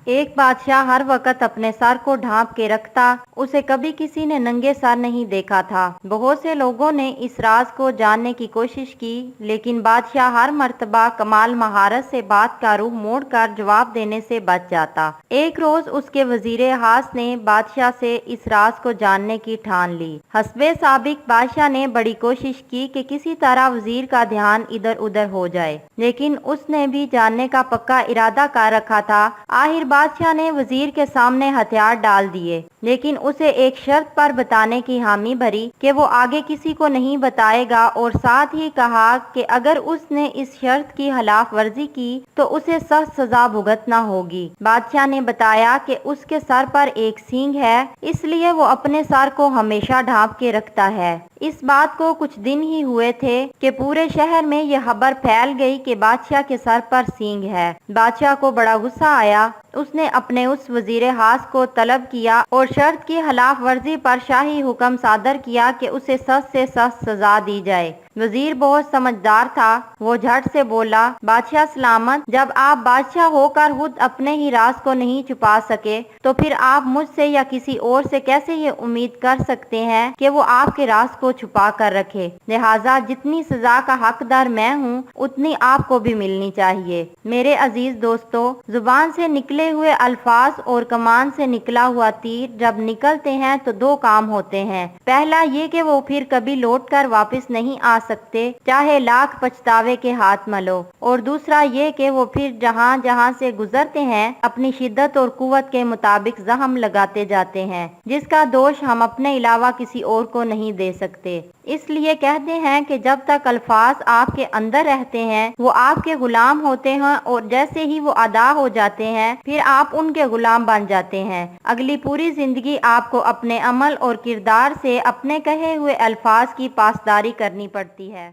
ایک بادشاہ ہر وقت اپنے سر کو ڈھانپ کے رکھتا، اسے کبھی کسی نے ننگے سر نہیں دیکھا تھا۔ بہت سے لوگوں نے اس راز کو جاننے کی کوشش کی، لیکن بادشاہ ہر مرتبہ کمال مہارت سے بات کا رخ موڑ کر جواب دینے سے بچ جاتا۔ ایک روز اس کے وزیر اعظم نے بادشاہ سے اس راز کو جاننے کی ٹھان لی۔ حسب سابق بادشاہ نے بڑی کوشش کی کہ کسی طرح وزیر کا دھیان ادھر ادھر ہو جائے، لیکن اس نے بھی جاننے کا پکا ارادہ کر رکھا تھا۔ آخر بادشاہ نے وزیر کے سامنے ہتھیار ڈال دیے، لیکن اسے ایک شرط پر بتانے کی حامی بھری کہ وہ آگے کسی کو نہیں بتائے گا، اور ساتھ ہی کہا کہ اگر اس نے اس شرط کی خلاف ورزی کی تو اسے سخت سزا بھگتنا ہوگی۔ بادشاہ نے بتایا کہ اس کے سر پر ایک سینگ ہے، اس لیے وہ اپنے سر کو ہمیشہ ڈھانپ کے رکھتا ہے۔ اس بات کو کچھ دن ہی ہوئے تھے کہ پورے شہر میں یہ خبر پھیل گئی کہ بادشاہ کے سر پر سینگ ہے۔ بادشاہ کو بڑا غصہ آیا۔ اس نے اپنے اس وزیر خاص کو طلب کیا اور شرط کی خلاف ورزی پر شاہی حکم صادر کیا کہ اسے سخت سے سخت سزا دی جائے۔ وزیر بہت سمجھدار تھا، وہ جھٹ سے بولا، بادشاہ سلامت، جب آپ بادشاہ ہو کر خود اپنے ہی راز کو نہیں چھپا سکے تو پھر آپ مجھ سے یا کسی اور سے کیسے یہ امید کر سکتے ہیں کہ وہ آپ کے راز کو چھپا کر رکھے؟ لہٰذا جتنی سزا کا حقدار میں ہوں اتنی آپ کو بھی ملنی چاہیے۔ میرے عزیز دوستو، زبان سے نکلے ہوئے الفاظ اور کمان سے نکلا ہوا تیر جب نکلتے ہیں تو دو کام ہوتے ہیں۔ پہلا یہ کہ وہ پھر کبھی لوٹ کر واپس نہیں آ سکتے، چاہے لاکھ پچھتاوے کے ہاتھ ملو، اور دوسرا یہ کہ وہ پھر جہاں جہاں سے گزرتے ہیں اپنی شدت اور قوت کے مطابق زخم لگاتے جاتے ہیں، جس کا دوش ہم اپنے علاوہ کسی اور کو نہیں دے سکتے۔ اس لیے کہتے ہیں کہ جب تک الفاظ آپ کے اندر رہتے ہیں وہ آپ کے غلام ہوتے ہیں، اور جیسے ہی وہ ادا ہو جاتے ہیں پھر آپ ان کے غلام بن جاتے ہیں۔ اگلی پوری زندگی آپ کو اپنے عمل اور کردار سے اپنے کہے ہوئے الفاظ کی پاسداری کرنی پڑتی ہے۔